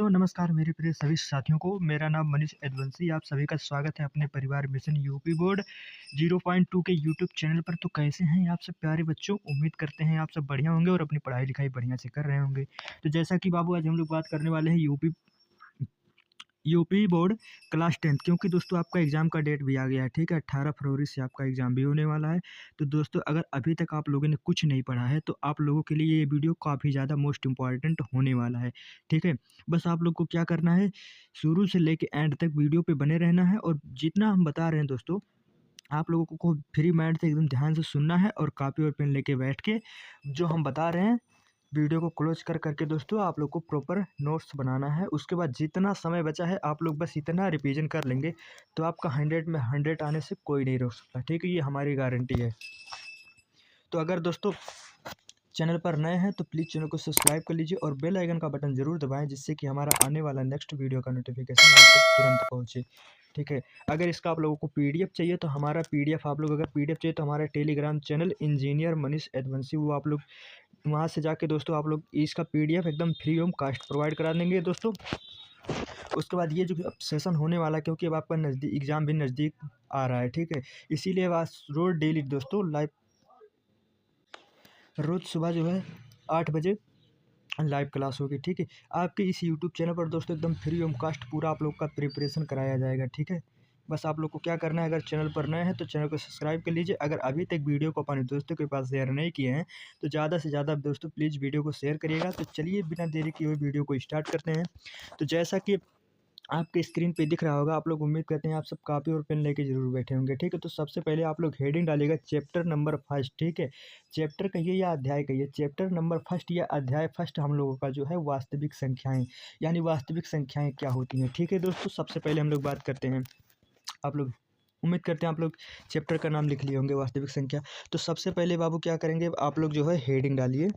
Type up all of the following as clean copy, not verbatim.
तो नमस्कार मेरे प्रिय सभी साथियों को। मेरा नाम मनीष यदुवंशी। आप सभी का स्वागत है अपने परिवार मिशन यूपी बोर्ड 0.2 के यूट्यूब चैनल पर। तो कैसे हैं आप सब प्यारे बच्चों? उम्मीद करते हैं आप सब बढ़िया होंगे और अपनी पढ़ाई लिखाई बढ़िया से कर रहे होंगे। तो जैसा कि बाबू आज हम लोग बात करने वाले हैं यूपी बोर्ड क्लास 10, क्योंकि दोस्तों आपका एग्ज़ाम का डेट भी आ गया है। ठीक है, 18 फरवरी से आपका एग्ज़ाम भी होने वाला है। तो दोस्तों अगर अभी तक आप लोगों ने कुछ नहीं पढ़ा है तो आप लोगों के लिए ये वीडियो काफ़ी ज़्यादा मोस्ट इम्पॉर्टेंट होने वाला है। ठीक है, बस आप लोग को क्या करना है, शुरू से लेके एंड तक वीडियो पे बने रहना है और जितना हम बता रहे हैं दोस्तों, आप लोगों को फ्री माइंड से एकदम ध्यान से सुनना है और कॉपी और पेन लेके बैठ के जो हम बता रहे हैं वीडियो को क्लोज कर करके दोस्तों आप लोग को प्रॉपर नोट्स बनाना है। उसके बाद जितना समय बचा है आप लोग बस इतना रिवीजन कर लेंगे तो आपका 100 में 100 आने से कोई नहीं रोक सकता। ठीक है, ये हमारी गारंटी है। तो अगर दोस्तों चैनल पर नए हैं तो प्लीज़ चैनल को सब्सक्राइब कर लीजिए और बेल आइकन का बटन ज़रूर दबाएं, जिससे कि हमारा आने वाला नेक्स्ट वीडियो का नोटिफिकेशन आप तक तुरंत पहुंचे। ठीक है, अगर इसका आप लोगों को पीडीएफ चाहिए तो हमारा पीडीएफ आप लोग अगर पीडीएफ चाहिए तो हमारा Telegram channel engineer Manish Yaduvanshi, वो आप लोग वहाँ से जाके दोस्तों आप लोग इसका पीडीएफ एकदम फ्री ऑफ कास्ट प्रोवाइड करा देंगे दोस्तों। उसके बाद ये जो अब सेशन होने वाला है, क्योंकि अब आपका नज़दीक एग्ज़ाम भी नज़दीक आ रहा है। ठीक है, इसीलिए आज रोज़ डेली दोस्तों लाइव रोज़ सुबह जो है 8 बजे लाइव क्लास होगी। ठीक है, आपके इस यूट्यूब चैनल पर दोस्तों एकदम फ्री ऑफ कास्ट पूरा आप लोग का प्रिपरेशन कराया जाएगा। ठीक है, बस आप लोग को क्या करना है, अगर चैनल पर नए हैं तो चैनल को सब्सक्राइब कर लीजिए। अगर अभी तक वीडियो को अपने दोस्तों के पास शेयर नहीं किए हैं तो ज़्यादा से ज़्यादा दोस्तों प्लीज़ वीडियो को शेयर करिएगा। तो चलिए बिना देरी किए हुए वीडियो को स्टार्ट करते हैं। तो जैसा कि आपके स्क्रीन पे दिख रहा होगा, आप लोग उम्मीद करते हैं आप सब कॉपी और पेन लेके ज़रूर बैठे होंगे। ठीक है, तो सबसे पहले आप लोग हेडिंग डालिएगा चैप्टर नंबर फर्स्ट। ठीक है, चैप्टर कहिए या अध्याय कहिए, चैप्टर नंबर फर्स्ट या अध्याय फर्स्ट हम लोगों का जो है वास्तविक संख्याएं, यानी वास्तविक संख्याएं क्या होती हैं। ठीक है दोस्तों, सबसे पहले हम लोग बात करते हैं, आप लोग उम्मीद करते हैं आप लोग चैप्टर का नाम लिख लिए होंगे वास्तविक संख्या। तो सबसे पहले बाबू क्या करेंगे, आप लोग जो है हेडिंग डालिए।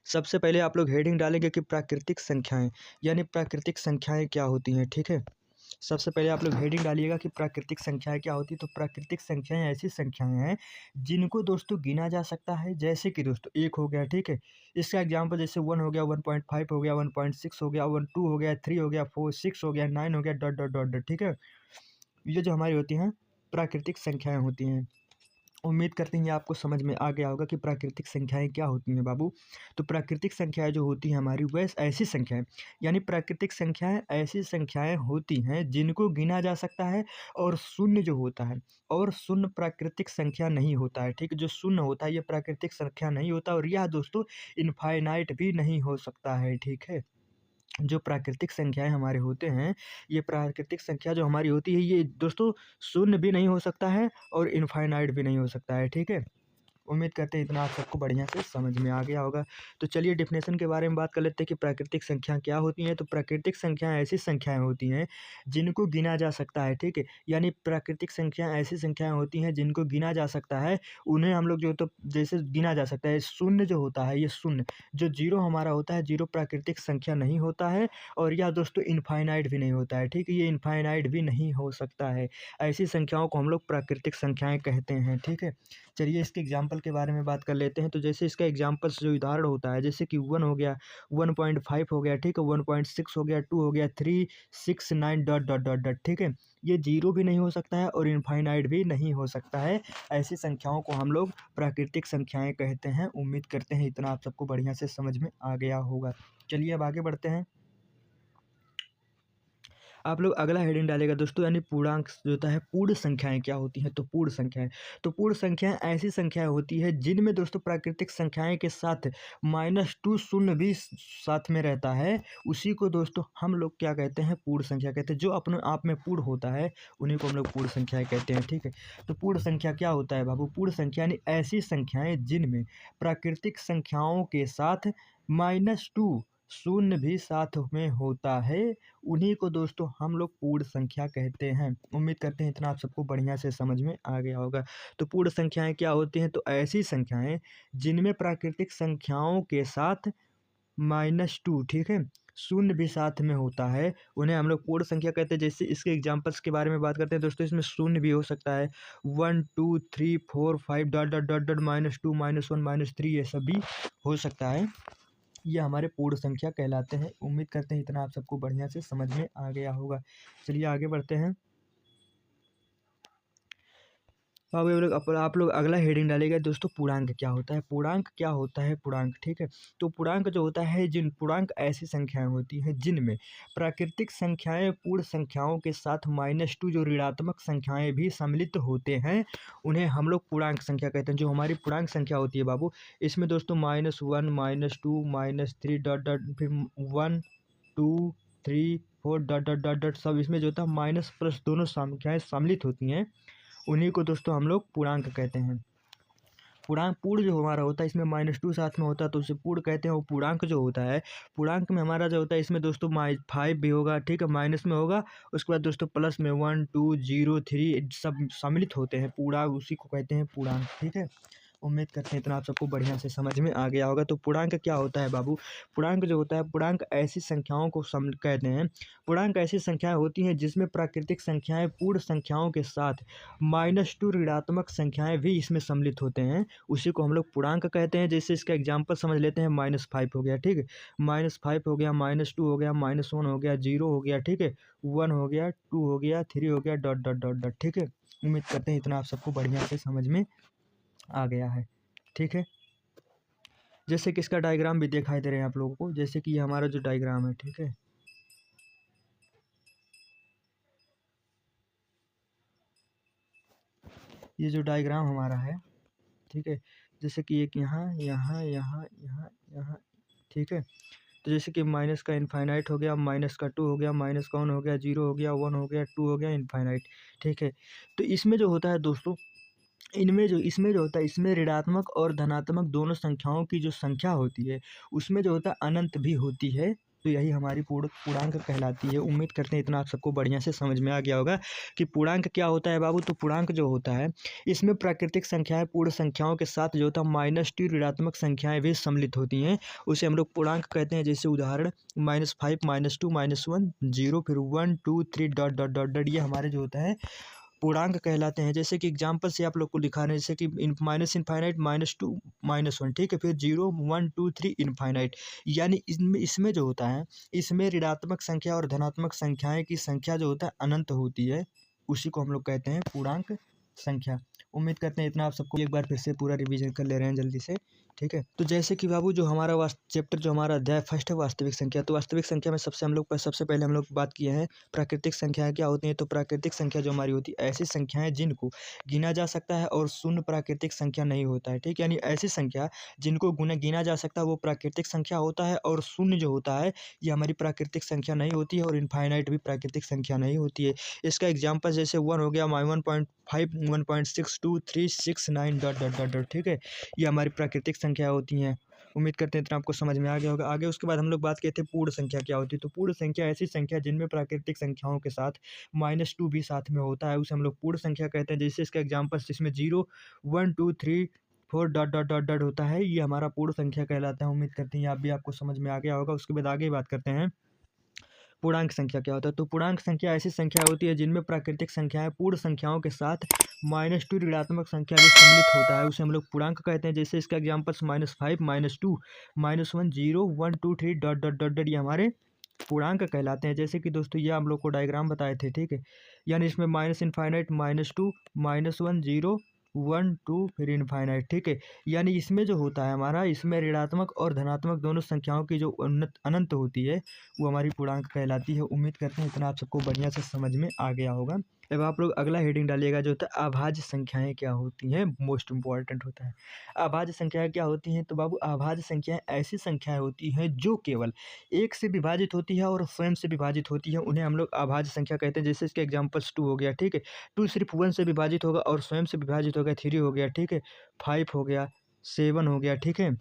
सबसे पहले आप लोग हेडिंग डालेंगे कि प्राकृतिक संख्याएं, यानी प्राकृतिक संख्याएं क्या होती हैं। ठीक है, सबसे पहले आप लोग हेडिंग डालिएगा कि प्राकृतिक संख्याएं क्या होती है। तो प्राकृतिक संख्याएं ऐसी संख्याएं हैं जिनको दोस्तों गिना जा सकता है, जैसे कि दोस्तों एक हो गया। ठीक है, इसका एग्जांपल जैसे 1 हो गया, 1.5 हो गया, 1.6 हो गया, 2 हो गया, 3 हो गया, 4 6 हो गया, 9 हो गया, डॉट डॉट डॉट डॉट। ठीक है, ये जो हमारी होती हैं प्राकृतिक संख्याएं होती हैं। उम्मीद करते हैं ये आपको समझ में आ गया होगा कि प्राकृतिक संख्याएं क्या होती हैं बाबू। तो प्राकृतिक संख्याएं जो होती हैं हमारी, वह ऐसी संख्याएं, यानी प्राकृतिक संख्याएं ऐसी संख्याएं होती हैं जिनको गिना जा सकता है और शून्य जो होता है, और शून्य प्राकृतिक संख्या नहीं होता है। ठीक है, जो शून्य होता है ये प्राकृतिक संख्या नहीं होता, और यह दोस्तों इनफाइनाइट भी नहीं हो सकता है। ठीक है, जो प्राकृतिक संख्याएं हमारे होते हैं, ये प्राकृतिक संख्या जो हमारी होती है ये दोस्तों शून्य भी नहीं हो सकता है और इनफाइनाइट भी नहीं हो सकता है। ठीक है, उम्मीद करते हैं इतना आप सबको बढ़िया से समझ में आ गया होगा। तो चलिए डेफिनेशन के बारे में बात कर लेते हैं कि प्राकृतिक संख्या क्या होती हैं। तो प्राकृतिक संख्याएं ऐसी संख्याएं होती हैं जिनको गिना जा सकता है। ठीक है, यानी प्राकृतिक संख्याएं ऐसी संख्याएं होती हैं जिनको गिना जा सकता है, उन्हें हम लोग जो तो जैसे गिना जा सकता है। शून्य जो होता है, ये शून्य जो जीरो हमारा होता है, जीरो प्राकृतिक संख्या नहीं होता है, और यह दोस्तों इनफाइनाइट भी नहीं होता है। ठीक है, ये इनफाइनाइट भी नहीं हो सकता है। ऐसी संख्याओं को हम लोग प्राकृतिक संख्याएं कहते हैं। ठीक है, चलिए इसके एग्जाम्पल के बारे में बात कर लेते हैं। तो जैसे इसका एग्जाम्पल्स जो उदाहरण होता है, जैसे कि 1 हो गया, 1.5 हो गया, ठीक है, 1.6 हो गया, 2 हो गया, 3 6 9 डॉट डॉट डॉट डॉट। ठीक है, ये जीरो भी नहीं हो सकता है और इनफाइनाइट भी नहीं हो सकता है। ऐसी संख्याओं को हम लोग प्राकृतिक संख्याएं कहते हैं। उम्मीद करते हैं इतना आप सबको बढ़िया से समझ में आ गया होगा। चलिए अब आगे बढ़ते हैं। आप लोग अगला हेडिंग डालेगा दोस्तों, यानी पूर्णांक जो होता है, पूर्ण संख्याएं क्या होती हैं। तो पूर्ण संख्याएं, तो पूर्ण संख्याएं ऐसी संख्याएं होती है जिनमें दोस्तों प्राकृतिक संख्याएं के साथ -2 शून्य भी साथ में रहता है। उसी को दोस्तों हम लोग क्या कहते हैं, पूर्ण संख्या कहते हैं। जो अपने आप में पूर्ण होता है उन्हीं को हम लोग पूर्ण संख्याएं कहते हैं। ठीक है, तो पूर्ण संख्या क्या होता है बाबू? पूर्ण संख्या यानी ऐसी संख्याएं जिनमें प्राकृतिक संख्याओं के साथ -2 शून्य भी साथ में होता है, उन्हीं को दोस्तों हम लोग पूर्ण संख्या कहते हैं। उम्मीद करते हैं इतना आप सबको बढ़िया से समझ में आ गया होगा। तो पूर्ण संख्याएं क्या होती हैं? तो ऐसी संख्याएं जिनमें प्राकृतिक संख्याओं के साथ -2, ठीक है, शून्य भी साथ में होता है, उन्हें हम लोग पूर्ण संख्या कहते हैं। जैसे इसके एग्जांपल्स के बारे में बात करते हैं दोस्तों, इसमें शून्य भी हो सकता है, 1 2 3 4 5 डॉट डॉट डॉट डॉट -2 -1 -3 ये सब भी हो सकता है। ये हमारे पूर्ण संख्या कहलाते हैं। उम्मीद करते हैं इतना आप सबको बढ़िया से समझ में आ गया होगा। चलिए आगे बढ़ते हैं। तो अब ये लोग आप लोग अगला हेडिंग डालेगा दोस्तों, पूर्णांक क्या होता है। पूर्णांक क्या होता है, पूर्णांक, ठीक है। तो पूर्णांक जो होता है, पूर्णांक ऐसी संख्याएं होती हैं जिनमें प्राकृतिक संख्याएं पूर्ण संख्याओं के साथ -2 जो ऋणात्मक संख्याएं भी सम्मिलित होते हैं, उन्हें हम लोग पूर्णांक संख्या कहते हैं। जो हमारी पूर्णांक संख्या होती है बाबू, इसमें दोस्तों -1 -2 -3 डॉट डॉट फिर 1 2 3 4 डॉट डॉट डॉट डॉट सब इसमें जो होता है माइनस प्लस दोनों संख्याएं सम्मिलित होती हैं, उन्हीं को दोस्तों हम लोग पूर्णांक कहते हैं। पूर्णांक पूर्ण जो हमारा होता है, इसमें -2 साथ में होता है तो उसे पूर्ण कहते हैं। वो पूर्णांक जो होता है, पूर्णांक में हमारा जो होता है, इसमें दोस्तों 5 भी होगा, ठीक है, माइनस में होगा, उसके बाद दोस्तों प्लस में 1 2 0 3 सब सम्मिलित होते हैं, पूरा उसी को कहते हैं पूर्णांक, ठीक है। उम्मीद करते हैं इतना आप सबको बढ़िया से समझ में आ गया होगा। तो पूर्णांक क्या होता है बाबू, पूर्णांक जो होता है, पूर्णांक ऐसी संख्याओं को कहते हैं। पूर्णांक ऐसी संख्याएं होती हैं जिसमें प्राकृतिक संख्याएं पूर्ण संख्याओं के साथ -2 ऋणात्मक संख्याएं भी इसमें सम्मिलित होते हैं, उसी को हम लोग पूर्णांक कहते हैं। जैसे इसका एग्जाम्पल समझ लेते हैं, -5 हो गया, ठीक है, -5 हो गया, -2 हो गया, -1 हो गया, 0 हो गया, ठीक है, 1 हो गया, 2 हो गया, 3 हो गया, डॉट डॉट डॉट डॉट, ठीक है। उम्मीद करते हैं इतना आप सबको बढ़िया से समझ में आ गया है, ठीक है। जैसे कि इसका डायग्राम भी दिखाई दे रहे हैं आप लोगों को, जैसे कि ये हमारा जो डायग्राम है, ठीक है, ये जो डायग्राम हमारा है, ठीक है, जैसे कि एक यहाँ यहाँ यहाँ यहाँ यहाँ, ठीक है। तो जैसे कि माइनस का इनफाइनाइट हो गया, माइनस का 2 हो गया, माइनस का 1 हो गया, 0 हो गया, 1 हो गया, 2 हो गया, इनफाइनाइट, ठीक है। तो इसमें जो होता है दोस्तों, इसमें जो होता है, इसमें ऋणात्मक और धनात्मक दोनों संख्याओं की जो संख्या होती है, उसमें जो होता है अनंत भी होती है। तो यही हमारी पूर्णांक कहलाती है। उम्मीद करते हैं इतना आप सबको बढ़िया से समझ में आ गया होगा कि पूर्णांक क्या होता है बाबू। तो पूर्णांक जो होता है, इसमें प्राकृतिक संख्याएं पूर्ण संख्याओं के साथ जो होता है -2 ऋणात्मक संख्याएं भी सम्मिलित होती हैं, उसे हम लोग पूर्णांक कहते हैं। जैसे उदाहरण -5 -2 -1 0 फिर 1 2 3 डॉट डॉट डॉट डॉट, ये हमारे जो होता है पूर्णांक कहलाते हैं। जैसे कि एग्जाम्पल से आप लोग को लिखा रहे हैं, जैसे कि माइनस इनफाइनाइट -2 -1, ठीक है, फिर 0 1 2 3 इनफाइनाइट। यानी इसमें जो होता है, इसमें ऋणात्मक संख्या और धनात्मक संख्याएं की संख्या जो होता है अनंत होती है, उसी को हम लोग कहते हैं पूर्णांक संख्या। उम्मीद करते हैं इतना आप सबको एक बार फिर से पूरा रिवीजन कर ले रहे हैं जल्दी से, ठीक है। तो जैसे कि बाबू जो हमारा चैप्टर जो हमारा अध्याय फर्स्ट है, वास्तविक संख्या। तो वास्तविक संख्या में सबसे पहले हम लोग बात किए हैं प्राकृतिक संख्याएं क्या होती हैं। तो प्राकृतिक संख्या जो हमारी होती है, ऐसी संख्याएं जिनको गिना जा सकता है और शून्य प्राकृतिक संख्या नहीं होता है, ठीक। यानी ऐसी संख्या जिनको गिना जा सकता है वो प्राकृतिक संख्या होता है, और शून्य जो होता है ये हमारी प्राकृतिक संख्या नहीं होती है, और इनफाइनाइट भी प्राकृतिक संख्या नहीं होती है। इसका एग्जाम्पल जैसे 1 हो गया, 1.5 1.62369 डॉट डॉट डॉट डॉट, ठीक है, ये हमारी प्राकृतिक संख्या होती हैं। उम्मीद करते हैं इतना आपको समझ में आ गया होगा। आगे उसके बाद हम लोग बात किए थे पूर्ण संख्या क्या होती है। तो पूर्ण संख्या ऐसी संख्या जिनमें प्राकृतिक संख्याओं के साथ -2 भी साथ में होता है, उसे हम लोग पूर्ण संख्या कहते हैं। जैसे इसका एग्जाम्पल जिसमें 0 1 2 3 4 डॉट डॉट डॉट डॉट होता है, ये हमारा पूर्ण संख्या कहलाता है। उम्मीद करते हैं आप भी आपको समझ में आ गया होगा। उसके बाद आगे बात करते हैं पूर्णांक संख्या क्या होता है। तो पूर्णांक संख्या ऐसी संख्या होती है जिनमें प्राकृतिक संख्याएं पूर्ण संख्याओं के साथ -2 ऋणात्मक संख्या भी सम्मिलित होता है, उसे हम लोग पूर्णांक कहते हैं। जैसे इसका examples -5 -2 -1 0 1 2 3 dot dot dot dot, ये हमारे पूर्णांक कहलाते हैं। जैसे कि दोस्तों ये हम लोग को डायग्राम बताए थे, ठीक है। यानी इसमें माइनस इनफाइनाइट -2 -1 0 1 2 फिर इनफाइनाइट, ठीक है। यानी इसमें जो होता है हमारा, इसमें ऋणात्मक और धनात्मक दोनों संख्याओं की जो अनंत होती है, वो हमारी पूर्णांक कहलाती है। उम्मीद करते हैं इतना आप सबको बढ़िया से समझ में आ गया होगा। अब आप लोग अगला हेडिंग डालिएगा जो होता है अभाज्य संख्याएं क्या होती हैं, मोस्ट इंपॉर्टेंट होता है। अभाज्य संख्याएं क्या होती हैं। तो बाबू अभाज्य संख्याएं ऐसी संख्याएं होती हैं जो केवल एक से विभाजित होती है और स्वयं से विभाजित होती है, उन्हें हम लोग अभाज्य संख्या कहते हैं। जैसे इसके एग्जाम्पल्स 2 हो गया, ठीक है, 2 सिर्फ 1 से विभाजित होगा और स्वयं से विभाजित हो गया, 3 हो गया, ठीक है, 5 हो गया, 7 हो गया, ठीक है,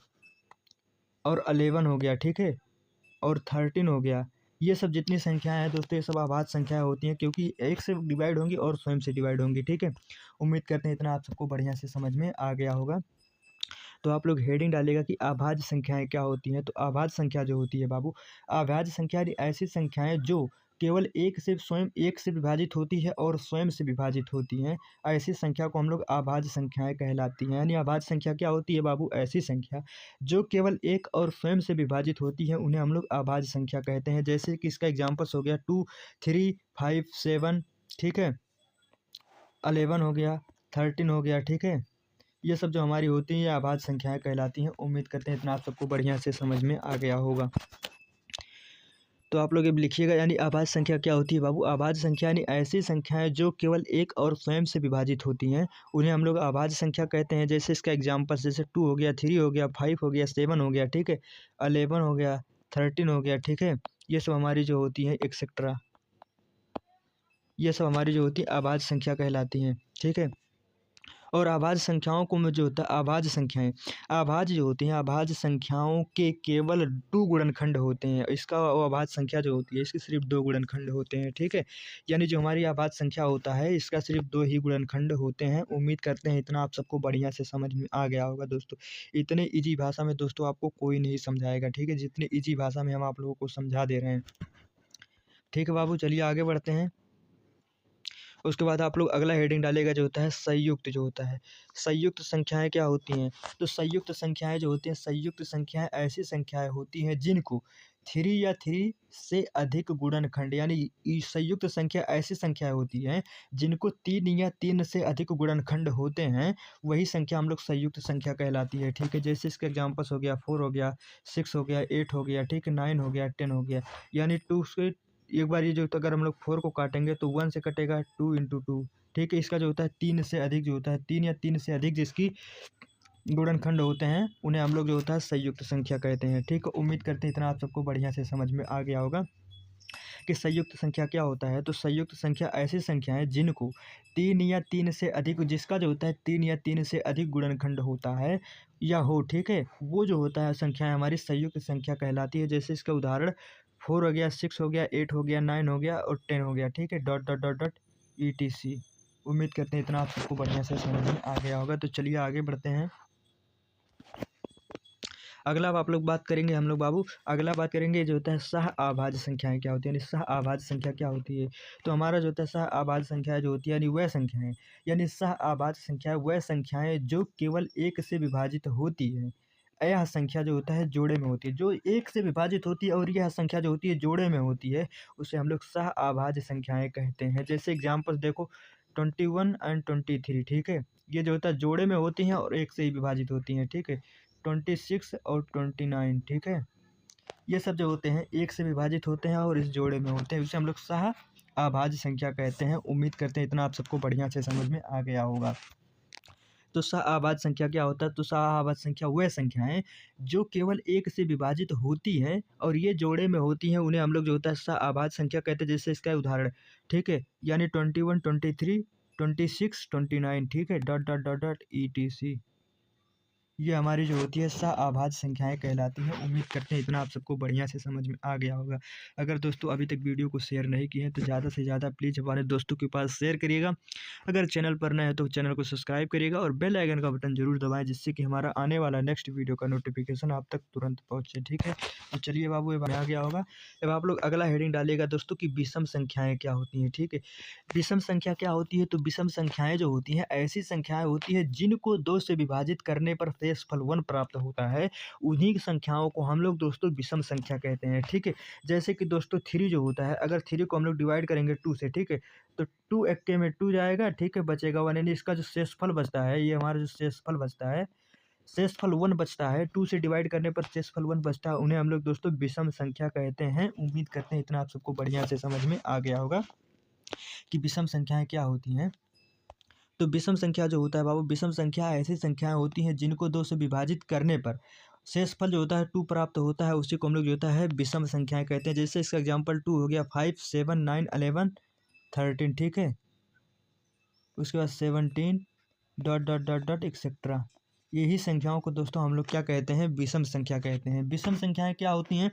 और 11 हो गया, ठीक है, और 13 हो गया। ये सब जितनी संख्याएं हैं दोस्तों, ये सब अभाज्य संख्याएं होती हैं, क्योंकि एक से डिवाइड होंगी और स्वयं से डिवाइड होंगी, ठीक है। उम्मीद करते हैं इतना आप सबको बढ़िया से समझ में आ गया होगा। तो आप लोग हेडिंग डालिएगा कि अभाज्य संख्याएं क्या होती हैं। तो अभाज्य संख्या जो होती है बाबू, अभाज्य संख्या यानी ऐसी संख्याएं जो केवल एक से विभाजित होती है और स्वयं से विभाजित होती हैं, ऐसी संख्या को हम लोग अभाज्य संख्याएं कहलाती हैं। यानी अभाज्य संख्या क्या होती है बाबू, ऐसी संख्या जो केवल एक और स्वयं से विभाजित होती है, उन्हें हम लोग अभाज्य संख्या कहते हैं। जैसे कि इसका एग्जाम्पल्स हो गया 2, 3, 5, 7, ठीक है, 11 हो गया, 13 हो गया, ठीक है। ये सब जो हमारी होती हैं ये अभाज्य संख्याएं कहलाती हैं। उम्मीद करते हैं इतना आप सबको बढ़िया से समझ में आ गया होगा। तो आप लोग अब लिखिएगा, यानी अभाज्य संख्या क्या होती है बाबू, अभाज्य संख्या यानी ऐसी संख्याएं जो केवल एक और स्वयं से विभाजित होती हैं, उन्हें हम लोग अभाज्य संख्या कहते हैं। जैसे इसका एग्जाम्पल, जैसे 2 हो गया, 3 हो गया, 5 हो गया, 7 हो गया, ठीक है, 11 हो गया, 13 हो गया, ठीक है। ये सब हमारी जो होती हैं एक्सेट्रा, ये सब हमारी जो होती है अभाज्य संख्या कहलाती हैं, ठीक है। और अभाज्य संख्याओं को में जो होता है अभाज्य संख्याएं, अभाज्य जो होती हैं अभाज्य संख्याओं के केवल 2 गुणनखंड होते हैं। इसका वो अभाज्य संख्या जो होती है इसके सिर्फ 2 गुणनखंड होते हैं, ठीक है। यानी जो हमारी अभाज्य संख्या होता है इसका सिर्फ 2 ही गुणनखंड होते हैं। उम्मीद करते हैं इतना आप सबको बढ़िया से समझ में आ गया होगा दोस्तों। इतने ईजी भाषा में दोस्तों आपको कोई नहीं समझाएगा, ठीक है, जितनी ईजी भाषा में हम आप लोगों को समझा दे रहे हैं, ठीक है बाबू। चलिए आगे बढ़ते हैं। उसके बाद आप लोग अगला हेडिंग डालेगा जो होता है संयुक्त, जो होता है संयुक्त संख्याएं क्या होती हैं। तो संयुक्त संख्याएं जो होती हैं, संयुक्त संख्याएं ऐसी संख्याएं होती हैं जिनको 3 या 3 से अधिक गुणनखंड, यानी संयुक्त संख्या ऐसी संख्याएं होती हैं जिनको 3 या 3 से अधिक गुणनखंड होते हैं, वही संख्या हम लोग संयुक्त संख्या कहलाती है, ठीक है। जैसे इसके एग्जाम्पल्स हो गया 4 हो गया, 6 हो गया, 8 हो गया, ठीक है, 9 हो गया, 10 हो गया। यानी 2 से एक बार ये जो होता है, अगर हम लोग 4 को काटेंगे तो 1 से कटेगा 2 इंटू 2, ठीक है। इसका जो होता है 3 से अधिक, जो होता है 3 या 3 से अधिक जिसकी गुणनखंड होते हैं, उन्हें हम लोग जो होता है संयुक्त संख्या कहते हैं, ठीक है। उम्मीद करते हैं इतना आप सबको बढ़िया से समझ में आ गया होगा कि संयुक्त संख्या क्या होता है। तो संयुक्त संख्या ऐसी संख्या है जिनको 3 या 3 से अधिक, जिसका जो होता है 3 या 3 से अधिक गुणनखंड होता है या हो, ठीक है, वो जो होता है संख्या हमारी संयुक्त संख्या कहलाती है। जैसे इसका उदाहरण 4 हो गया, 6 हो गया, 8 हो गया, 9 हो गया और 10 हो गया, ठीक है, dot dot dot dot ETC। उम्मीद करते हैं इतना आप सबको बढ़िया से समझ में आ गया होगा। तो चलिए आगे बढ़ते हैं। अगला आप लोग बात करेंगे हम लोग बाबू, अगला बात करेंगे जो होता है सह आभाज्य संख्याएं क्या होती है, यानी सह आभाज्य संख्या क्या होती है। तो हमारा जो होता है सह आभाज्य संख्या जो होती है, यानी वह संख्याएं, यानी सह आभाज्य संख्या वह संख्याएं जो केवल एक से विभाजित होती है। यह संख्या जो होता है जोड़े में होती है, जो एक से विभाजित होती है और यह संख्या जो होती है जोड़े में होती है, उसे हम लोग सह आभाज्य संख्याएं कहते हैं। जैसे एग्जाम्पल्स देखो 21 एंड 23, ठीक है, ये जो होता है जोड़े में होती हैं और एक से ही विभाजित होती हैं, ठीक है। 26 और 29, ठीक है, ये सब जो होते हैं एक से विभाजित होते हैं और इस जोड़े में होते हैं, उसे हम लोग सह आभाज्य संख्या कहते हैं। उम्मीद करते हैं इतना आप सबको बढ़िया से समझ में आ गया होगा। तो सह आभाज्य संख्या क्या होता है, तो सह आभाज्य संख्या वह संख्याएं जो केवल एक से विभाजित होती हैं और ये जोड़े में होती हैं, उन्हें हम लोग जो होता है सह आभाज्य संख्या कहते हैं। जैसे इसका उदाहरण, ठीक है, यानी 21, 23, 26, 29, ठीक है, dot dot dot dot ETC। ये हमारी जो होती है सह आभाज्य संख्याएं कहलाती हैं। उम्मीद करते हैं इतना आप सबको बढ़िया से समझ में आ गया होगा। अगर दोस्तों अभी तक वीडियो को शेयर नहीं किए हैं तो ज़्यादा से ज़्यादा प्लीज़ हमारे दोस्तों के पास शेयर करिएगा। अगर चैनल पर नए हैं तो चैनल को सब्सक्राइब करिएगा और बेल आइकन का बटन जरूर दबाएं, जिससे कि हमारा आने वाला नेक्स्ट वीडियो का नोटिफिकेशन आप तक तुरंत पहुँचे, ठीक है। तो चलिए बाबू अब आ गया होगा। अब आप लोग अगला हेडिंग डालिएगा दोस्तों कि विषम संख्याएँ क्या होती हैं, ठीक है। विषम संख्या क्या होती है, तो विषम संख्याएं जो होती हैं ऐसी संख्याएं होती है जिनको 2 से विभाजित करने पर शेषफल 1 प्राप्त होता है, उन्हीं संख्याओं को हम लोग दोस्तों विषम संख्या कहते हैं, ठीक है। जैसे कि दोस्तों 3 जो होता है, अगर 3 को हम लोग डिवाइड करेंगे 2 से, ठीक है, तो 2 एक्के में 2 जाएगा, ठीक है, बचेगा 1, यानी इसका जो शेषफल बचता है, ये हमारा जो शेषफल बचता है, शेषफल 1 बचता है, 2 से डिवाइड करने पर शेषफल 1 बचता है, उन्हें हम लोग दोस्तों विषम संख्या कहते हैं। उम्मीद करते हैं इतना आप सबको बढ़िया से समझ में आ गया होगा कि विषम संख्याएं क्या होती हैं। तो विषम संख्या जो होता है बाबू, विषम संख्या ऐसी संख्याएं होती हैं जिनको 2 से विभाजित करने पर शेषफल जो होता है 2 प्राप्त होता है, उसी को हम लोग जो होता है विषम संख्याएं कहते हैं। जैसे इसका एग्जाम्पल 2 हो गया, 5, 7, 9, 11, 13, ठीक है, उसके बाद 17 dot dot dot dot etcetera. यही संख्याओं को दोस्तों हम लोग क्या कहते हैं, विषम संख्या कहते हैं। विषम संख्याएं क्या होती हैं,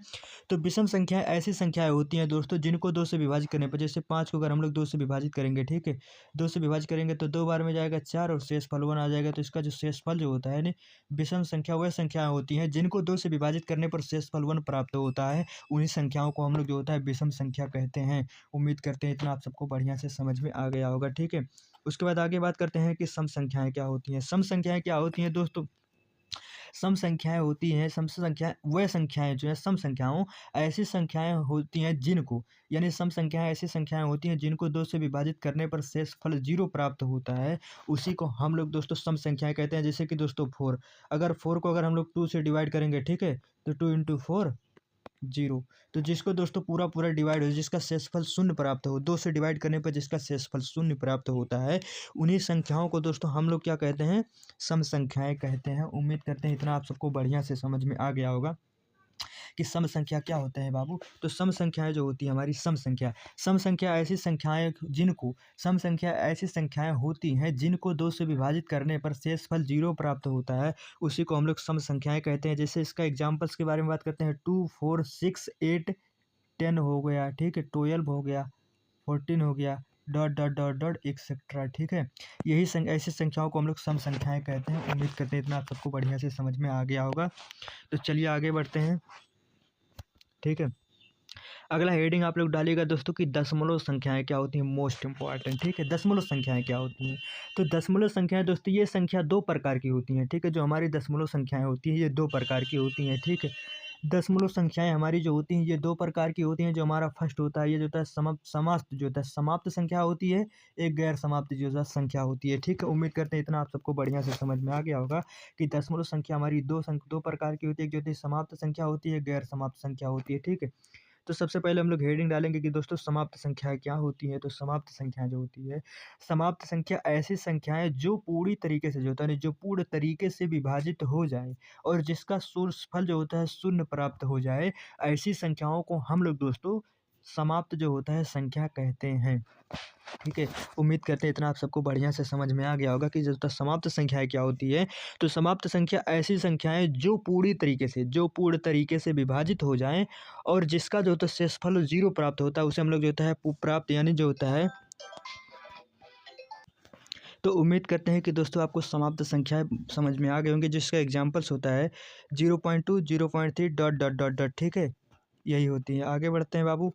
तो विषम संख्याएं ऐसी संख्याएं होती हैं दोस्तों जिनको 2 से विभाजित करने पर, जैसे 5 को अगर हम लोग 2 से विभाजित करेंगे, ठीक है, 2 से विभाजित करेंगे तो 2 बार में जाएगा 4 और शेषफल 1 आ जाएगा। तो इसका जो शेषफल जो होता है यानी विषम संख्या वह संख्याएं होती हैं जिनको 2 से विभाजित करने पर शेषफल 1 प्राप्त होता है। उन्हीं संख्याओं को हम लोग जो होता है विषम संख्या कहते हैं। उम्मीद करते हैं इतना आप सबको बढ़िया से समझ में आ गया होगा, ठीक है। उसके बाद आगे बात करते हैं कि सम संख्याएं क्या होती हैं। सम संख्याएं क्या होती हैं दोस्तों, सम संख्याएं होती हैं, सम संख्याएं वह संख्याएं जो है, सम संख्याओं ऐसी संख्याएं होती हैं जिनको, यानी सम संख्याएं ऐसी संख्याएं होती हैं जिनको 2 से विभाजित करने पर शेषफल 0 प्राप्त होता है, उसी को हम लोग दोस्तों सम संख्याएं कहते हैं। जैसे कि दोस्तों 4, अगर 4 को अगर हम लोग 2 से डिवाइड करेंगे, ठीक है, तो 2 इंटू 4 0। तो जिसको दोस्तों पूरा पूरा डिवाइड हो, जिसका शेषफल शून्य प्राप्त हो, 2 से डिवाइड करने पर जिसका शेषफल शून्य प्राप्त होता है, उन्हीं संख्याओं को दोस्तों हम लोग क्या कहते हैं, सम संख्याएं कहते हैं। उम्मीद करते हैं इतना आप सबको बढ़िया से समझ में आ गया होगा कि सम संख्या क्या होते हैं बाबू। तो सम संख्याएं जो होती है हमारी, सम संख्या ऐसी संख्याएं जिनको, सम संख्या ऐसी संख्याएं होती हैं जिनको 2 से विभाजित करने पर शेषफल 0 प्राप्त होता है, उसी को हम लोग सम संख्याएं कहते हैं। जैसे इसका एग्जाम्पल्स के बारे में बात करते हैं, 2 4 6 8 10 हो गया, ठीक है, 12 हो गया, 14 हो गया, dot dot dot dot etcetera, ठीक है। यही ऐसी संख्याओं को हम लोग सम संख्याएं कहते हैं। उम्मीद करते हैं इतना आप सबको बढ़िया से समझ में आ गया होगा। तो चलिए आगे बढ़ते हैं, ठीक है। अगला हेडिंग आप लोग डालिएगा दोस्तों कि दशमलव संख्याएं क्या होती हैं, मोस्ट इंपॉर्टेंट, ठीक है। दशमलव संख्याएं क्या होती हैं, तो दशमलव संख्याएं दोस्तों ये संख्या 2 प्रकार की होती हैं, ठीक है। जो हमारी दशमलव संख्याएं होती हैं ये 2 प्रकार की होती हैं, ठीक है। दशमलव संख्याएं हमारी जो होती हैं ये 2 प्रकार की होती हैं। जो हमारा फर्स्ट होता है ये जो होता है समाप्त जो होता है समाप्त संख्या होती है, एक गैर समाप्त जो है संख्या होती है, ठीक है। उम्मीद करते हैं इतना आप सबको बढ़िया से समझ में आ गया होगा कि दशमलव संख्या हमारी दो प्रकार की होती है, एक जो होती है समाप्त संख्या होती है, गैर समाप्त संख्या होती है, ठीक है। तो सबसे पहले हम लोग हेडिंग डालेंगे कि दोस्तों समाप्त संख्याएं क्या होती हैं। तो समाप्त संख्याएं जो होती है, समाप्त संख्या ऐसी संख्याएं जो पूरी तरीके से जो होता है जो पूर्ण तरीके से विभाजित हो जाए और जिसका शेषफल जो होता है शून्य प्राप्त हो जाए, ऐसी संख्याओं को हम लोग दोस्तों समाप्त जो होता है संख्या कहते हैं, ठीक है। उम्मीद करते हैं इतना आप सबको बढ़िया से समझ में आ गया होगा कि जो समाप्त संख्याएं क्या होती है। तो समाप्त संख्या ऐसी संख्याएं जो पूर्ण तरीके से विभाजित हो जाएं और जिसका जो होता है शेषफल 0 प्राप्त होता है, उसे हम लोग जो होता है प्राप्त यानी जो होता है। तो उम्मीद करते हैं कि दोस्तों आपको समाप्त संख्याएं समझ में आ गए होंगे, जिसका एग्जाम्पल्स होता है 0.2 0.3 डॉट डॉट डॉट डॉट, ठीक है। यही होती है। आगे बढ़ते हैं बाबू।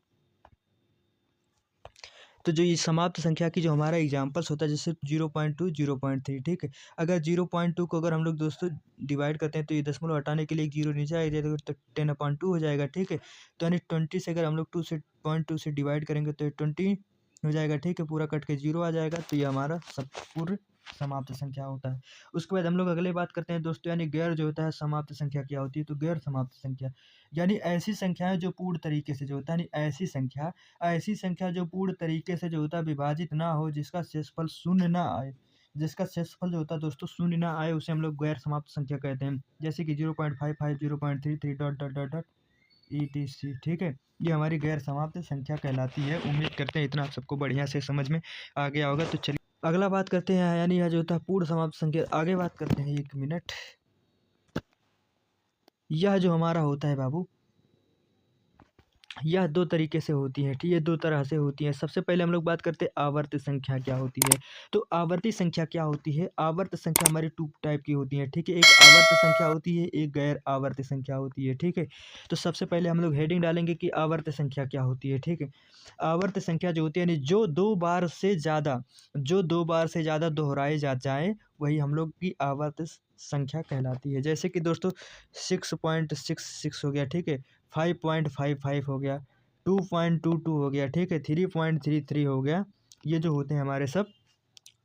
तो जो ये समाप्त संख्या की जो हमारा एग्जाम्पल्स होता है, जैसे 0.2 0.3, ठीक है। अगर 0.2 को अगर हम लोग दोस्तों डिवाइड करते हैं तो ये दशमलव हटाने के लिए एक जीरो नीचे आ जाएगा तो 10/2 हो जाएगा, ठीक है। तो यानी 20 से अगर हम लोग 2 से डिवाइड करेंगे तो 20 हो जाएगा, ठीक है। पूरा कट के 0 आ जाएगा। तो ये हमारा सब पूर्ण समाप्त संख्या होता है। उसके बाद हम लोग अगले बात करते हैं दोस्तों, यानी गैर जो होता है समाप्त संख्या क्या होती है। तो गैर समाप्त संख्या यानी ऐसी संख्याएं जो पूर्ण तरीके से जो होता है, यानी ऐसी संख्या जो पूर्ण तरीके से जो होता है विभाजित ना हो, जिसका शेषफल शून्य ना आए, जिसका शेषफल जो होता है दोस्तों शून्य ना आए, उसे हम लोग गैर समाप्त संख्या कहते हैं। जैसे कि 0.55 0.33 dot dot dot dot ETC, ठीक है। ये हमारी गैर समाप्त संख्या कहलाती है। उम्मीद करते हैं इतना आप सबको बढ़िया से समझ में आ गया होगा। तो चलिए अगला बात करते हैं, यानी यह जो होता है पूर्ण समाप्त संख्या। आगे बात करते हैं, 1 मिनट। यह जो हमारा होता है बाबू, यह 2 तरीके से होती है, ठीक है। 2 तरह से होती है। सबसे पहले हम लोग बात करते हैं आवर्त संख्या क्या होती है। तो आवर्ती संख्या क्या होती है, आवर्त संख्या हमारी 2 टाइप की होती है, ठीक है। एक आवर्त संख्या होती है, एक गैर आवर्त संख्या होती है, ठीक है। तो सबसे पहले हम लोग हेडिंग डालेंगे कि आवर्त संख्या क्या होती है, ठीक है। आवर्त संख्या जो होती है यानी जो 2 बार से ज़्यादा दोहराए जाए, वही हम लोग की आवर्त संख्या कहलाती है। जैसे कि दोस्तों 6.66 हो गया, ठीक है। 5.55 हो गया, 2.22 हो गया, ठीक है। 3.33 हो गया। ये जो होते हैं हमारे सब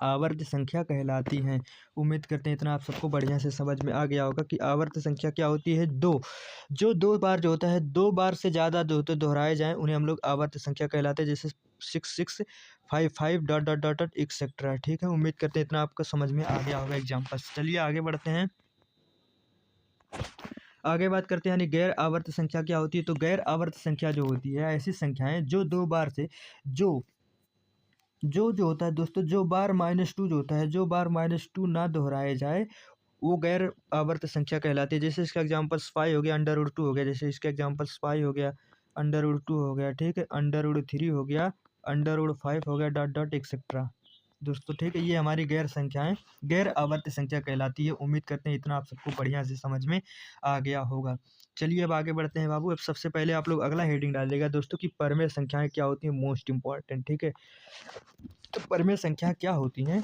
आवर्त संख्या कहलाती हैं। उम्मीद करते हैं इतना आप सबको बढ़िया से समझ में आ गया होगा कि आवर्त संख्या क्या होती है। जो 2 बार जो होता है, 2 बार से ज़्यादा दोहराए जाएँ, उन्हें हम लोग आवर्त संख्या कहलाते हैं। जैसे 6655 dot dot dot dot etcetera, ठीक है। उम्मीद करते हैं इतना आपको समझ में आ गया होगा एग्जाम्पल्स। चलिए आगे बढ़ते हैं। आगे बात करते हैं यानी गैर आवर्त संख्या क्या होती है। तो गैर आवर्त संख्या जो होती है ऐसी संख्याएं जो 2 बार से जो होता है दोस्तों, जो बार -2 जो होता है, जो बार -2 ना दोहराए जाए, वो गैर आवर्त संख्या कहलाती है। जैसे इसका एग्जाम्पल्स 5 हो गया, √2 हो गया। जैसे इसका एग्जाम्पल्स 5 हो गया, √2 हो गया, ठीक है, √3 हो गया, √5 हो गया, डॉट डॉट एक्सेट्रा दोस्तों, ठीक है। ये हमारी गैर संख्याएं गैर आवर्त संख्या कहलाती है। उम्मीद करते हैं इतना आप सबको बढ़िया से समझ में आ गया होगा। चलिए अब आगे बढ़ते हैं बाबू। अब सबसे पहले आप लोग अगला हेडिंग डालिएगा दोस्तों कि परमेय संख्याएं क्या होती हैं, मोस्ट इंपॉर्टेंट, ठीक है। तो परमेय संख्या क्या होती हैं?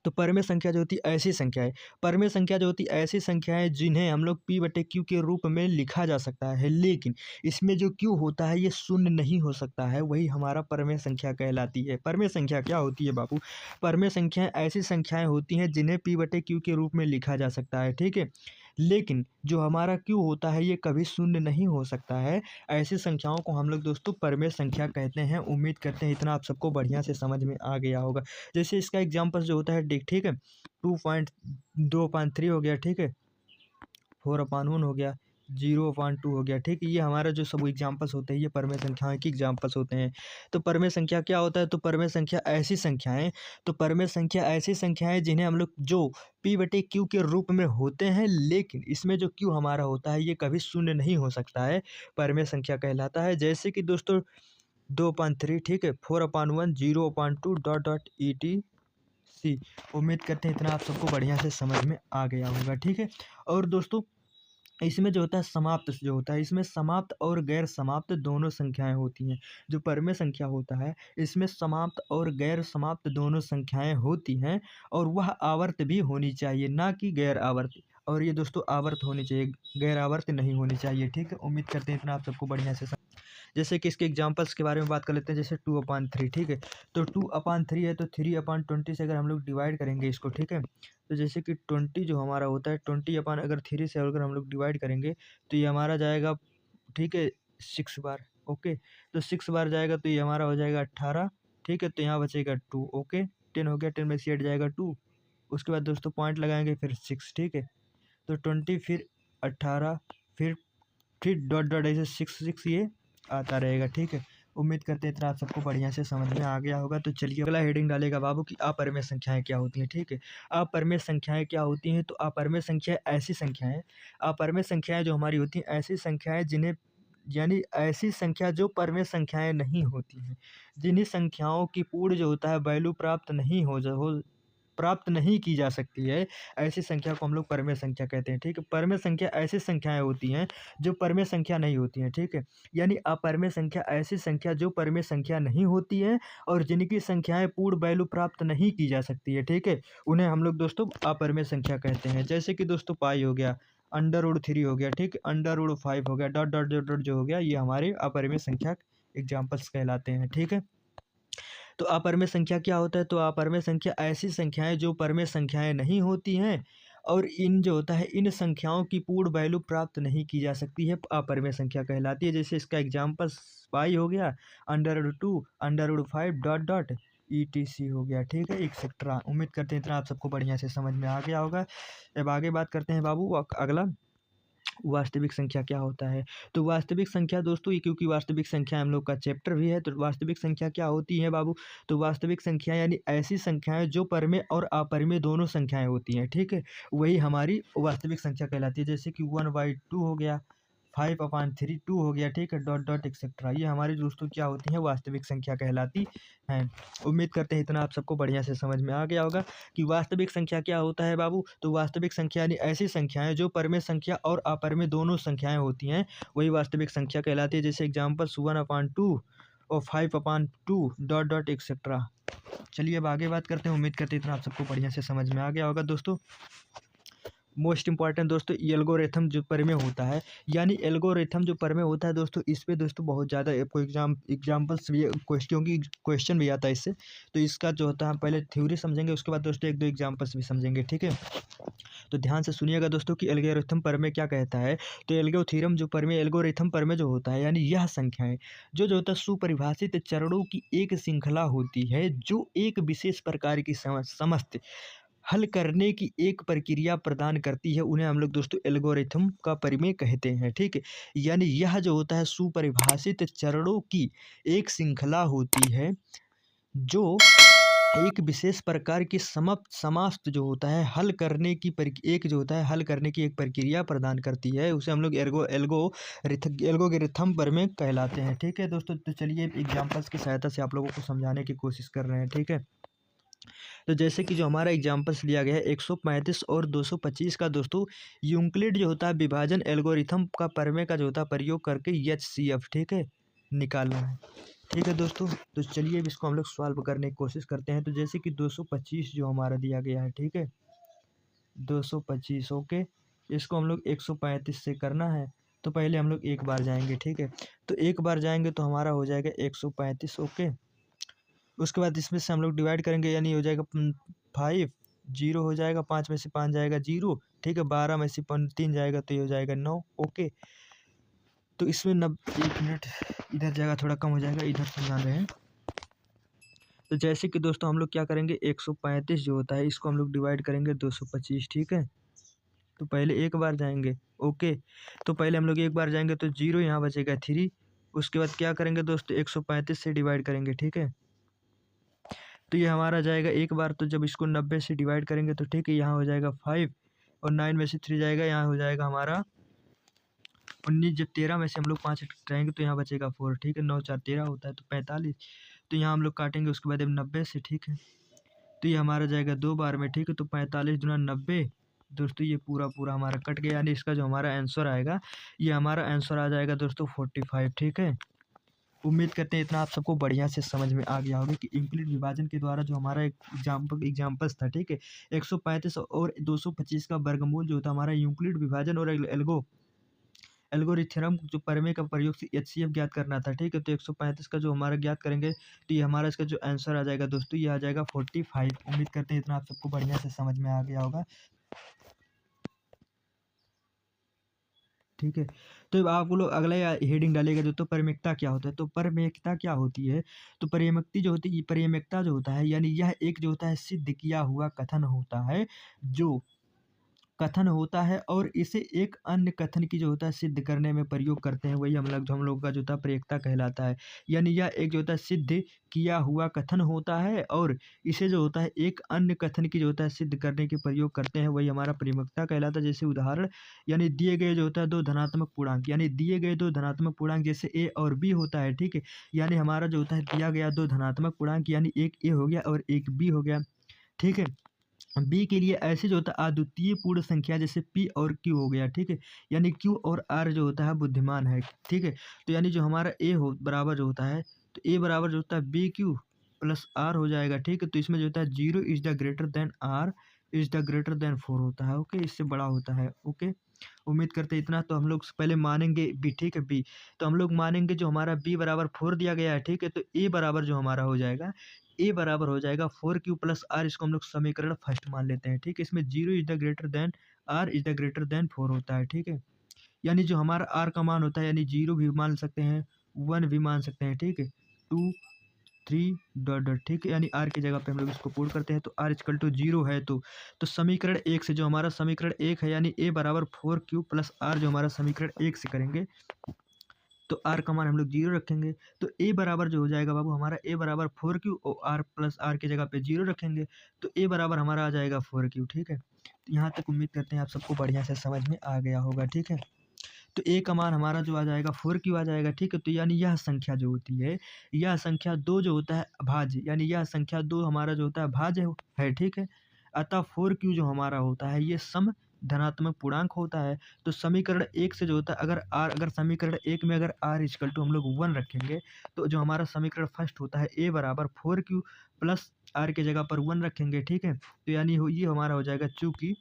तो परमेय संख्या जो होती है ऐसी संख्या है, परमेय संख्या जो होती है ऐसी संख्या है जिन्हें हम लोग p/q के रूप में लिखा जा सकता है, लेकिन इसमें जो q होता है ये शून्य नहीं हो सकता है, वही हमारा परमेय संख्या कहलाती है। परमेय संख्या क्या होती है बाबू? परमेय संख्याएं ऐसी संख्याएं होती हैं जिन्हें p/q के रूप में लिखा जा सकता है, ठीक है, लेकिन जो हमारा q होता है ये कभी शून्य नहीं हो सकता है। ऐसी संख्याओं को हम लोग दोस्तों परमेय संख्या कहते हैं। उम्मीद करते हैं इतना आप सबको बढ़िया से समझ में आ गया होगा। जैसे इसका एग्जाम्पल जो होता है ठीक है, 2.3 हो गया, ठीक है, 4/1 हो गया, 0/2 हो गया, ठीक है। ये हमारा जो सब एग्जाम्पल्स होते हैं ये परमेय संख्याओं के एग्जाम्पल्स होते हैं। तो परमेय संख्या क्या होता है? तो परमेय संख्या ऐसी संख्याएं तो परमेय संख्या ऐसी संख्याएं जिन्हें हम लोग जो p/q के रूप में होते हैं, लेकिन इसमें जो q हमारा होता है ये कभी शून्य नहीं हो सकता है, परमेय संख्या कहलाता है। जैसे कि दोस्तों 2/3, ठीक है, 4/1, 0/2, डॉट डॉट ETC। उम्मीद करते हैं इतना आप सबको बढ़िया से समझ में आ गया होगा, ठीक है। और दोस्तों इसमें जो होता है समाप्त जो होता है, इसमें समाप्त और गैर समाप्त दोनों संख्याएं होती हैं। जो परमेय संख्या होता है इसमें समाप्त और गैर समाप्त दोनों संख्याएं होती हैं, और वह आवर्त भी होनी चाहिए, ना कि गैर आवर्त। और ये दोस्तों आवर्त होनी चाहिए, गैर आवर्त नहीं होनी चाहिए, ठीक है। उम्मीद करते हैं इतना आप सबको बढ़िया से जैसे कि इसके एग्जांपल्स के बारे में बात कर लेते हैं। जैसे 2/3, ठीक है, तो 2/3 है तो 3/20 से अगर हम लोग डिवाइड करेंगे इसको, ठीक है, तो जैसे कि 20 जो हमारा होता है 20/3 से अगर हम लोग डिवाइड करेंगे तो ये हमारा जाएगा, ठीक है, 6 बार, ओके। तो 6 बार जाएगा तो ये हमारा हो जाएगा 18, ठीक है, तो यहाँ बचेगा 2, ओके, 10 हो गया, 10 में से 8 जाएगा 2। उसके बाद दोस्तों पॉइंट लगाएंगे फिर 6, ठीक है, तो 20 फिर 18 फिर डॉट डॉट ऐसे 6 ये आता रहेगा, ठीक है। उम्मीद करते हैं इतना आप सबको बढ़िया से समझ में आ गया होगा। तो चलिए अगला हेडिंग डालेगा बाबू कि अपरमेय संख्याएं क्या होती हैं, ठीक है। अपरमेय संख्याएं क्या होती हैं? तो अपरमेय संख्या ऐसी संख्याएं अपरमेय संख्याएं जो हमारी होती हैं ऐसी संख्याएं जिन्हें यानी ऐसी संख्या जो परमेय संख्याएं नहीं होती हैं, जिन्हीं संख्याओं की पूर्ण जो होता है वैल्यू प्राप्त नहीं की जा सकती है, ऐसी संख्या को हम लोग परमेय संख्या कहते हैं, ठीक है। परमेय संख्या ऐसी संख्याएं होती हैं जो परमेय संख्या नहीं होती हैं, ठीक है। यानी अपरमेय संख्या ऐसी संख्या जो परमेय संख्या नहीं होती है और जिनकी संख्याएं पूर्ण वैल्यू प्राप्त नहीं की जा सकती है, ठीक है, उन्हें हम लोग दोस्तों अपरमेय संख्या कहते हैं। जैसे कि दोस्तों पाई हो गया, √3 हो गया, ठीक है, √5 हो गया, डॉट डॉट डॉट डॉट जो हो गया, ये हमारे अपरमेय संख्या एग्जाम्पल्स कहलाते हैं, ठीक है। तो अपरमेय संख्या क्या होता है? तो अपरमेय संख्या ऐसी संख्याएं जो परमेय संख्याएं नहीं होती हैं और इन जो होता है इन संख्याओं की पूर्ण वैल्यू प्राप्त नहीं की जा सकती है, अपरमेय संख्या कहलाती है। जैसे इसका एग्जाम्पल पाई हो गया, √2, √5, डॉट डॉट ETC हो गया, ठीक है, एक्सेट्रा। उम्मीद करते हैं इतना आप सबको बढ़िया से समझ में आ गया होगा। अब आगे बात करते हैं बाबू अगला, वास्तविक संख्या क्या होता है? तो वास्तविक संख्या दोस्तों ये क्योंकि वास्तविक संख्या हम लोग का चैप्टर भी है, तो वास्तविक संख्या क्या होती है बाबू? तो वास्तविक संख्या यानी ऐसी संख्याएं जो परमेय और अपरमेय दोनों संख्याएं होती हैं, ठीक है, वही हमारी वास्तविक संख्या कहलाती है। जैसे कि 1/2 हो गया, 5/3 2 हो गया, ठीक है, डॉट डॉट एक्सेट्रा, ये हमारी दोस्तों क्या होती है? वास्तविक संख्या कहलाती हैं। उम्मीद करते हैं इतना आप सबको बढ़िया से समझ में आ गया होगा कि वास्तविक संख्या क्या होता है बाबू। तो वास्तविक संख्या यानी ऐसी संख्याएं जो परमेय संख्या और अपरमेय दोनों संख्याएं होती हैं, वही वास्तविक संख्या कहलाती है। जैसे एग्जाम्पल्स 1/2 और 5/2 डॉट डॉट एक्सेट्रा। चलिए अब आगे बात करते हैं। उम्मीद करते हैं इतना आप सबको बढ़िया से समझ में आ गया होगा दोस्तों। मोस्ट इंपॉर्टेंट दोस्तों एल्गोरिथम जो परमेय होता है, यानी एल्गोरिथम जो परमेय होता है दोस्तों, इस पे दोस्तों बहुत ज़्यादा आपको एग्जाम्पल्स भी क्वेश्चन भी आता है इससे। तो इसका जो होता है हम पहले थ्योरी समझेंगे, उसके बाद दोस्तों 1-2 एग्जाम्पल्स भी समझेंगे, ठीक है। तो ध्यान से सुनिएगा दोस्तों कि एल्गोरिथम परमेय क्या कहता है। तो एल्गोरिथम परमेय जो होता है यानी यह संख्याएं जो होता है सुपरिभाषित चरणों की एक श्रृंखला होती है जो एक विशेष प्रकार की समस्त हल करने की एक प्रक्रिया प्रदान करती है, उन्हें हम लोग दोस्तों एल्गोरिथम का परमेय कहते हैं, ठीक है। यानी यह जो होता है सुपरिभाषित चरणों की एक श्रृंखला होती है जो एक विशेष प्रकार की समाप्त जो होता है हल करने की एक जो होता है हल करने की एक प्रक्रिया प्रदान करती है, उसे हम लोग एल्गोरिथम प्रमेय कहलाते हैं। ठीक है दोस्तों, तो चलिए एग्जांपल्स की सहायता से आप लोगों को समझाने की कोशिश कर रहे हैं। ठीक है, तो जैसे कि जो हमारा एग्जांपल्स लिया गया है 135 और 225 का दोस्तों, यूक्लिड जो होता है विभाजन एल्गोरिथम का प्रमेय का जो होता है प्रयोग करके HCF, ठीक है, निकालना है। ठीक है दोस्तों, तो चलिए अब इसको हम लोग सॉल्व करने की कोशिश करते हैं। तो जैसे कि 225 जो हमारा दिया गया है, ठीक है, 225, ओके, इसको हम लोग 135 से करना है। तो पहले हम लोग एक बार जाएंगे। ठीक है, तो एक बार जाएंगे तो हमारा हो जाएगा 135, ओके। उसके बाद इसमें से हम लोग डिवाइड करेंगे, यानी हो जाएगा 5, 0 हो जाएगा, 5 में से 5 जाएगा 0, ठीक है, 12 में से 3 जाएगा तो ये हो जाएगा 9, ओके। तो इसमें 1 मिनट इधर जगह थोड़ा कम हो जाएगा, इधर समझा रहे हैं। तो जैसे कि दोस्तों हम लोग क्या करेंगे, 135 जो होता है इसको हम लोग डिवाइड करेंगे 225, ठीक है। तो पहले एक बार जाएंगे, ओके। तो पहले हम लोग एक बार जाएंगे तो 0 यहाँ बचेगा 3। उसके बाद क्या करेंगे दोस्तों, 135 से डिवाइड करेंगे, ठीक है। तो ये हमारा जाएगा एक बार, तो जब इसको 90 से डिवाइड करेंगे तो ठीक है, यहाँ हो जाएगा 5 और 9 में से 3 जाएगा, यहाँ हो जाएगा हमारा 19। जब 13 में से हम लोग 5 हटाएंगे तो यहाँ बचेगा 4, ठीक है। 9 4 13 होता है तो 45। तो यहाँ हम लोग काटेंगे, उसके बाद 90 से, ठीक है। तो ये हमारा जाएगा 2 बार में, ठीक है। तो 45 दूना 90 दोस्तों, ये पूरा पूरा हमारा कट गया, यानी इसका जो हमारा आंसर आएगा, ये हमारा आंसर आ जाएगा दोस्तों 45, ठीक है। उम्मीद करते हैं इतना आप सबको बढ़िया से समझ में आ गया होगा कि यूक्लिड विभाजन के द्वारा जो हमारा एक एग्जाम्पल्स था, ठीक है, 135 और 225 का वर्गमूल जो होता है हमारा यूक्लिड विभाजन और एल्गोरिथ्म जो प्रमेय का प्रयोग से HCF ज्ञात करना था, ठीक है। तो 135 का जो हमारा ज्ञात करेंगे तो ये हमारा इसका जो आंसर आ जाएगा दोस्तों, ये आ जाएगा 45। उम्मीद करते हैं इतना आप सबको बढ़िया से समझ में आ गया होगा, ठीक है। तो अब आप लोग अगला हेडिंग डालेगा जो, तो परिमेयता क्या होता है। तो परिमेयता क्या होती है, तो परिमेयता जो होती है, परिमेयता जो होता है यानी यह एक जो होता है सिद्ध किया हुआ कथन होता है, जो कथन होता है और इसे एक अन्य कथन की जो होता है सिद्ध करने में प्रयोग करते हैं, वही हम लोग का जो होता है प्रयोक्ता कहलाता है। यानी यह एक जो होता है सिद्ध किया हुआ कथन होता है और इसे जो होता है एक अन्य कथन की जो होता है सिद्ध करने के प्रयोग करते हैं, वही हमारा प्रयोक्ता कहलाता है। जैसे उदाहरण, यानी दिए गए जो होता है दो धनात्मक पूर्णांक, यानी दिए गए दो धनात्मक पूर्णांक जैसे ए और बी होता है, ठीक है। यानी हमारा जो होता है दिया गया दो धनात्मक पूर्णांक, यानी एक ए हो गया और एक बी हो गया, ठीक है। बी के लिए ऐसे जो होता है अद्वितीय पूर्ण संख्या जैसे पी और क्यू हो गया, ठीक है। यानी क्यू और आर जो होता है बुद्धिमान है, ठीक है। तो यानी जो हमारा ए हो बराबर जो होता है, तो ए बराबर जो होता है बी क्यू प्लस आर हो जाएगा, ठीक है। तो इसमें जो होता है 0 is the greater than R is the greater than 4 होता है, ओके, इससे बड़ा होता है, ओके। उम्मीद करते हैं इतना। तो हम लोग पहले मानेंगे बी, ठीक है, बी। तो हम लोग मानेंगे जो हमारा बी बराबर 4 दिया गया है, ठीक है। तो ए बराबर जो हमारा हो जाएगा, ए बराबर हो जाएगा 4 क्यू प्लस आर, इसको हम लोग समीकरण फर्स्ट मान लेते हैं, ठीक है। इसमें 0 is the greater than R is the greater than 4 होता है, ठीक है। यानी जो हमारा आर का मान होता है, यानी 0 भी मान सकते हैं, 1 भी मान सकते हैं, ठीक है, 2 3 डॉट डॉट, ठीक है। यानी आर की जगह पे हम लोग इसको पुट करते हैं, तो आर इक्वल टू 0 है। तो समीकरण 1 से जो हमारा समीकरण 1 है, यानी ए बराबर 4 क्यू प्लस आर, जो हमारा समीकरण 1 से करेंगे तो आर का मान हम लोग 0 रखेंगे। तो ए बराबर जो हो जाएगा बाबू हमारा, ए बराबर 4 क्यू और आर प्लस आर की जगह पे 0 रखेंगे, तो ए बराबर हमारा आ जाएगा 4 क्यू, ठीक है। तो यहाँ तक उम्मीद करते हैं आप सबको बढ़िया से समझ में आ गया होगा, ठीक है। तो ए का मान हमारा जो आ जाएगा 4 क्यू आ जाएगा, ठीक है। तो यानी यह संख्या जो होती है, यह संख्या 2 जो होता है भाज्य, यानी यह संख्या 2 हमारा जो होता है भाज्य है, ठीक है। अतः 4 क्यू जो हमारा होता है ये सम धनात्मक पूर्णांक होता है। तो समीकरण 1 से जो होता है, अगर समीकरण 1 में अगर आर इक्वल टू हम लोग 1 रखेंगे, तो जो हमारा समीकरण फर्स्ट होता है ए बराबर 4 क्यू प्लस आर की जगह पर 1 रखेंगे, ठीक है। तो यानी ये हमारा हो जाएगा, चूंकि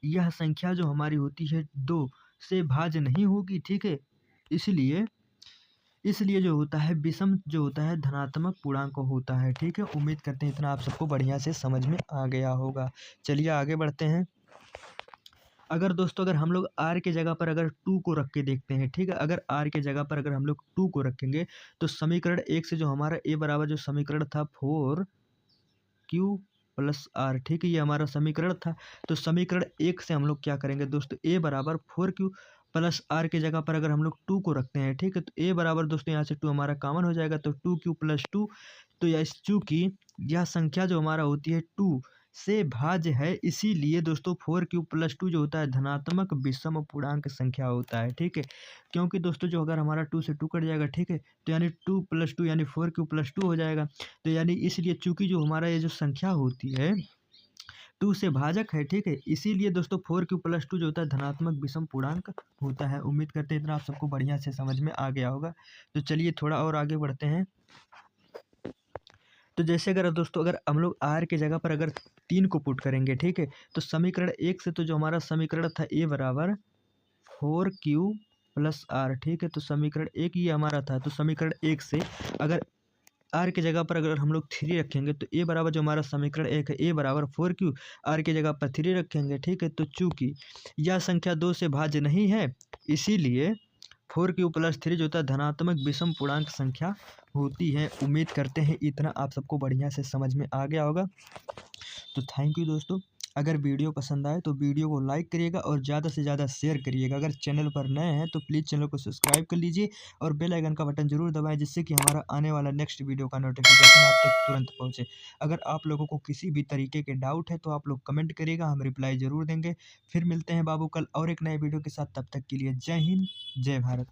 यह संख्या जो हमारी होती है 2 से भाज्य नहीं होगी, ठीक है। इसलिए इसलिए जो होता है विषम जो होता है धनात्मक पूर्णांक होता है, ठीक है। उम्मीद करते हैं इतना आप सबको बढ़िया से समझ में आ गया होगा। चलिए आगे बढ़ते हैं। अगर दोस्तों अगर हम लोग आर के जगह पर अगर 2 को रख के देखते हैं, ठीक है, अगर आर के जगह पर अगर हम लोग 2 को रखेंगे, तो समीकरण 1 से जो हमारा ए बराबर जो समीकरण था 4 क्यू प्लस आर, ठीक है, ये हमारा समीकरण था। तो समीकरण 1 से हम लोग क्या करेंगे दोस्तों, ए बराबर 4 क्यू प्लस आर की जगह पर अगर हम लोग 2 को रखते हैं, ठीक है, तो ए बराबर दोस्तों यहाँ से 2 हमारा कॉमन हो जाएगा, तो 2 + 2। तो यह चूँकि यह संख्या जो हमारा होती है 2 से भाज्य है, इसीलिए दोस्तों 4³ + 2 जो होता है धनात्मक विषम पूर्णांक संख्या होता है, ठीक है। क्योंकि दोस्तों जो अगर हमारा 2 से 2 कट जाएगा, ठीक है, तो यानी 2 + 2 यानी 4³ + 2 हो जाएगा। तो यानी इसलिए चूँकि जो हमारा ये जो संख्या होती है 2 से भाजक है, ठीक है, इसीलिए दोस्तों 4³ + 2 जो होता है धनात्मक विषम पूर्णांक होता है। उम्मीद करते हैं इतना आप सबको बढ़िया से समझ में आ गया होगा। तो चलिए थोड़ा और आगे बढ़ते हैं। तो जैसे अगर दोस्तों अगर हम लोग आर की जगह पर अगर 3 को पुट करेंगे, ठीक है, तो समीकरण 1 से तो जो हमारा समीकरण था ए बराबर 4Q + R, ठीक है, तो समीकरण 1 ये हमारा था। तो समीकरण 1 से अगर आर की जगह पर अगर हम लोग 3 रखेंगे, तो ए बराबर जो हमारा समीकरण 1 है ए बराबर 4Q, आर की जगह पर 3 रखेंगे, ठीक है। तो चूँकि यह संख्या 2 से भाज्य नहीं है, इसीलिए 4Q + 3 जो होता है धनात्मक विषम पूर्णांक संख्या होती है। उम्मीद करते हैं इतना आप सबको बढ़िया से समझ में आ गया होगा। तो थैंक यू दोस्तों। अगर वीडियो पसंद आए तो वीडियो को लाइक करिएगा और ज़्यादा से ज़्यादा शेयर करिएगा। अगर चैनल पर नए हैं तो प्लीज़ चैनल को सब्सक्राइब कर लीजिए और बेल आइकन का बटन ज़रूर दबाएं, जिससे कि हमारा आने वाला नेक्स्ट वीडियो का नोटिफिकेशन आप तक तुरंत पहुंचे। अगर आप लोगों को किसी भी तरीके के डाउट है तो आप लोग कमेंट करिएगा, हम रिप्लाई ज़रूर देंगे। फिर मिलते हैं बाबू कल और एक नए वीडियो के साथ। तब तक के लिए जय हिंद, जय भारत।